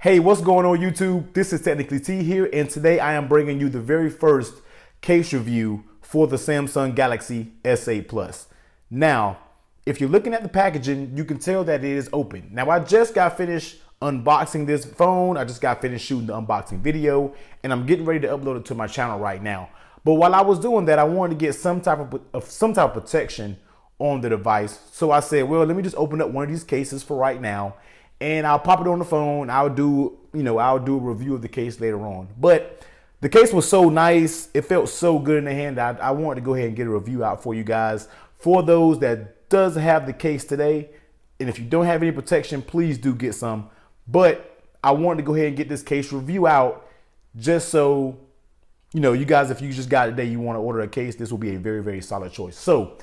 Hey, what's going on YouTube? This is Technically T here, and today I am bringing you the very first case review for the Samsung Galaxy S8 Plus. Now, if you're looking at the packaging, you can tell that it is open. Now, I just got finished unboxing this phone. I just got finished shooting the unboxing video, and I'm getting ready to upload it to my channel right now. But while I was doing that, I wanted to get some type of protection on the device. So I said, well, let me just open up one of these cases for right now, and I'll pop it on the phone. I'll do a review of the case later on. But the case was so nice. It felt so good in the hand that I wanted to go ahead and get a review out for you guys. For those that does have the case today, and if you don't have any protection, please do get some. But I wanted to go ahead and get this case review out just so, you guys, if you just got it today, you want to order a case, this will be a very, very solid choice. So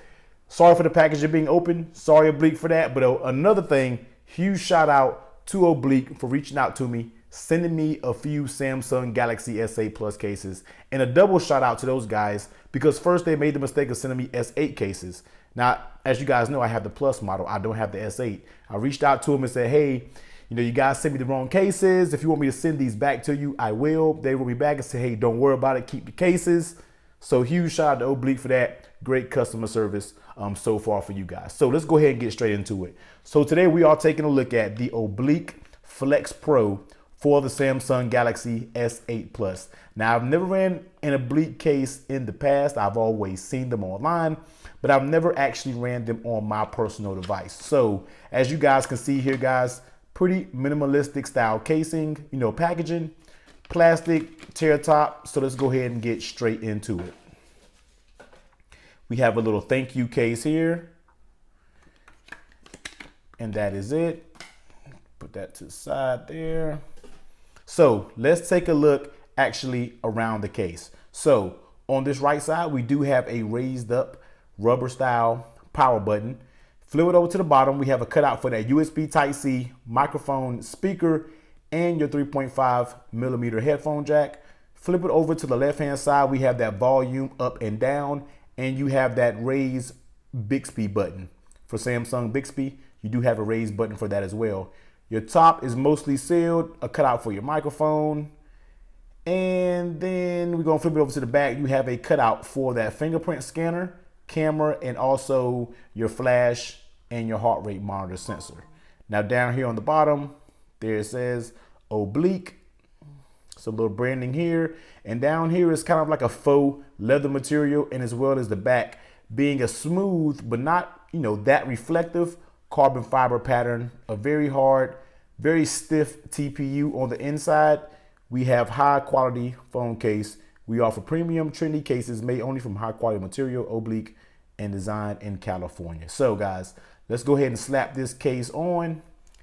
sorry for the packaging being open. Sorry, Obliq, for that. But another thing, huge shout out to Obliq for reaching out to me, sending me a few Samsung Galaxy S8 Plus cases, and a double shout out to those guys because first they made the mistake of sending me S8 cases. Now, as you guys know, I have the Plus model. I don't have the S8. I reached out to them and said, hey, you guys sent me the wrong cases. If you want me to send these back to you, I will. They wrote me back and said, hey, don't worry about it. Keep the cases. So huge shout out to Obliq for that. Great customer service so far for you guys. So let's go ahead and get straight into it. So today we are taking a look at the Obliq Flex Pro for the Samsung Galaxy S8 Plus. Now, I've never ran an Obliq case in the past. I've always seen them online, but I've never actually ran them on my personal device. So as you guys can see here, guys, pretty minimalistic style casing, packaging, plastic, tear top. So let's go ahead and get straight into it. We have a little thank you case here, and that is it. Put that to the side there. So let's take a look actually around the case. So on this right side, we do have a raised up rubber style power button. Flip it over to the bottom. We have a cutout for that USB Type-C microphone speaker and your 3.5mm headphone jack. Flip it over to the left-hand side. We have that volume up and down, and you have that raised Bixby button. For Samsung Bixby, you do have a raised button for that as well. Your top is mostly sealed, a cutout for your microphone. And then we're gonna flip it over to the back. You have a cutout for that fingerprint scanner, camera, and also your flash and your heart rate monitor sensor. Now down here on the bottom, there it says Obliq. Some little branding here. And down here is kind of like a faux leather material, and as well as the back being a smooth, but not, that reflective carbon fiber pattern, a very hard, very stiff TPU on the inside. We have high quality phone case. We offer premium trendy cases made only from high quality material, Obliq, and designed in California. So guys, let's go ahead and slap this case on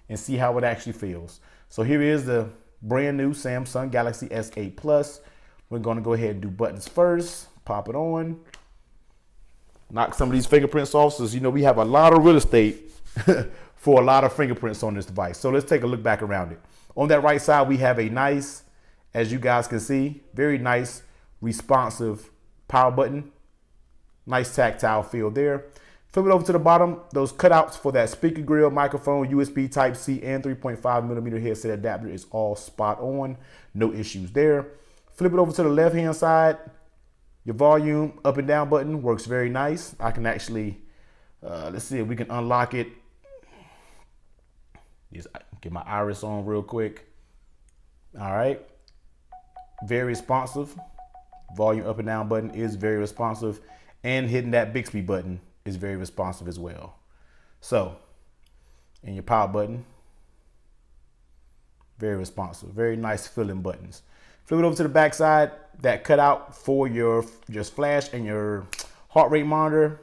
and see how it actually feels. So here is the brand new Samsung Galaxy S8 Plus. We're gonna go ahead and do buttons first, pop it on, knock some of these fingerprints off. So we have a lot of real estate for a lot of fingerprints on this device. So let's take a look back around it. On that right side, we have a nice, as you guys can see, very nice responsive power button. Nice tactile feel there. Flip it over to the bottom. Those cutouts for that speaker grill, microphone, USB Type-C, and 3.5mm headset adapter is all spot on. No issues there. Flip it over to the left-hand side. Your volume up and down button works very nice. I can actually, let's see if we can unlock it. Just get my iris on real quick. All right. Very responsive. Volume up and down button is very responsive. And hitting that Bixby button is very responsive as well. So, and your power button, very responsive. Very nice feeling buttons. Flip it over to the back side. That cutout for your flash and your heart rate monitor,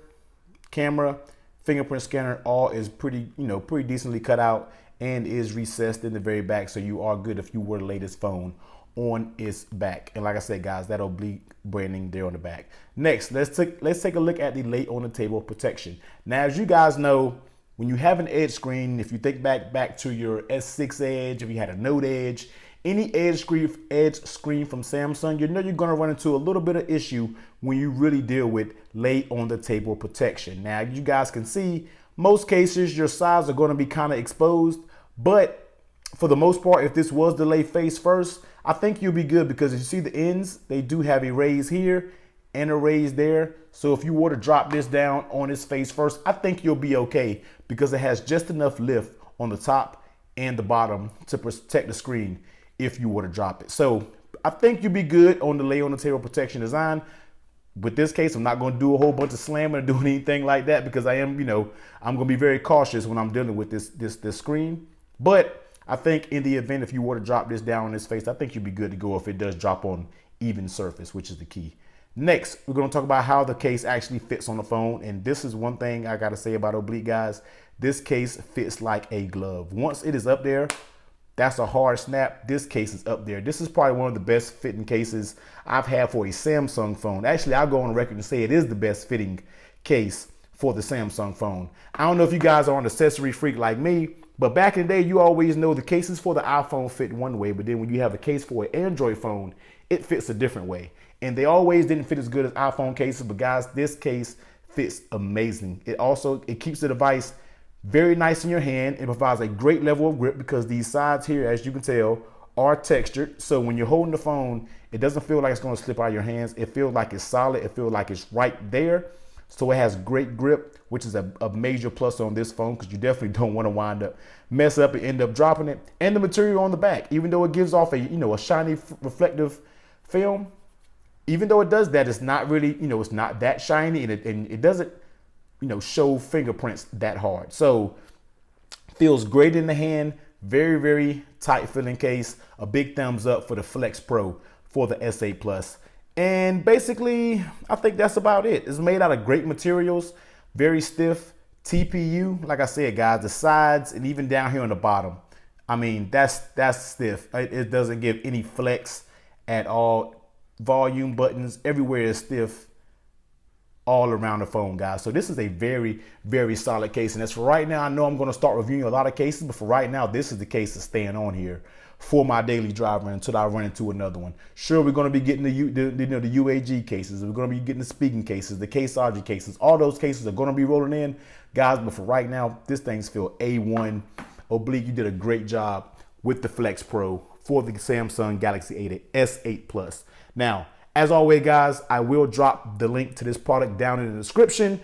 camera, fingerprint scanner, all is pretty decently cut out and is recessed in the very back, so you are good if you were the latest phone on its back. And like I said, guys, that Obliq branding there on the back. Next, let's take a look at the lay on the table protection. Now, as you guys know, when you have an edge screen, if you think back to your S6 Edge, if you had a Note Edge, any edge screen from Samsung, you're gonna run into a little bit of issue when you really deal with lay on the table protection. Now, you guys can see most cases your sides are gonna be kind of exposed, but for the most part, if this was to lay face first, I think you'll be good because if you see the ends, they do have a raise here and a raise there. So if you were to drop this down on its face first, I think you'll be okay because it has just enough lift on the top and the bottom to protect the screen if you were to drop it. So I think you'll be good on the lay on the table protection design. With this case, I'm not going to do a whole bunch of slamming or doing anything like that because I am, I'm going to be very cautious when I'm dealing with this screen. But I think in the event, if you were to drop this down on its face, I think you'd be good to go if it does drop on even surface, which is the key. Next, we're going to talk about how the case actually fits on the phone. And this is one thing I got to say about Obliq, guys. This case fits like a glove. Once it is up there, that's a hard snap. This case is up there. This is probably one of the best fitting cases I've had for a Samsung phone. Actually, I'll go on record and say it is the best fitting case for the Samsung phone. I don't know if you guys are an accessory freak like me, but back in the day, you always know the cases for the iPhone fit one way, but then when you have a case for an Android phone, it fits a different way. And they always didn't fit as good as iPhone cases, but guys, this case fits amazing. It keeps the device very nice in your hand. It provides a great level of grip because these sides here, as you can tell, are textured. So when you're holding the phone, it doesn't feel like it's going to slip out of your hands. It feels like it's solid. It feels like it's right there. So it has great grip, which is a major plus on this phone because you definitely don't want to wind up mess up and end up dropping it. And the material on the back, even though it gives off a shiny reflective film, even though it does that, it's not really, it's not that shiny, and it doesn't show fingerprints that hard. So feels great in the hand. Very, very tight filling case. A big thumbs up for the Flex Pro for the S8 Plus. And basically, I think that's about it. It's made out of great materials, very stiff TPU. Like I said, guys, the sides and even down here on the bottom, I mean, that's stiff. It doesn't give any flex at all. Volume buttons everywhere is stiff all around the phone, guys. So this is a very, very solid case. And as for right now, I know I'm going to start reviewing a lot of cases, but for right now, this is the case that's staying on here for my daily driver until I run into another one. Sure, we're going to be getting the UAG cases. We're going to be getting the speaking cases, the Caseology cases. All those cases are going to be rolling in, guys. But for right now, this thing's feel A1. Obliq, you did a great job with the Flex Pro for the Samsung Galaxy S8 Plus. Now, as always, guys, I will drop the link to this product down in the description.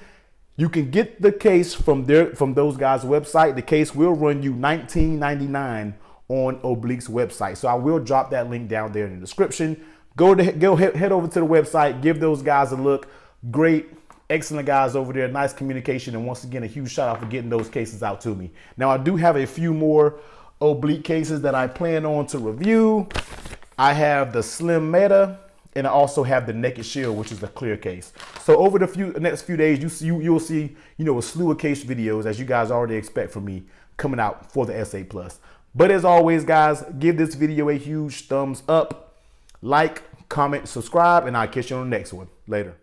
You can get the case from those guys' website. The case will run you $19.99 on Obliq's website. So I will drop that link down there in the description. Head over to the website, give those guys a look. Great, excellent guys over there. Nice communication. And once again, a huge shout out for getting those cases out to me. Now, I do have a few more Obliq cases that I plan on to review. I have the Slim Meta, and I also have the Naked Shield, which is a clear case. So over the next few days, you'll see a slew of case videos, as you guys already expect from me, coming out for the S8 Plus. But as always, guys, give this video a huge thumbs up, like, comment, subscribe, and I'll catch you on the next one. Later.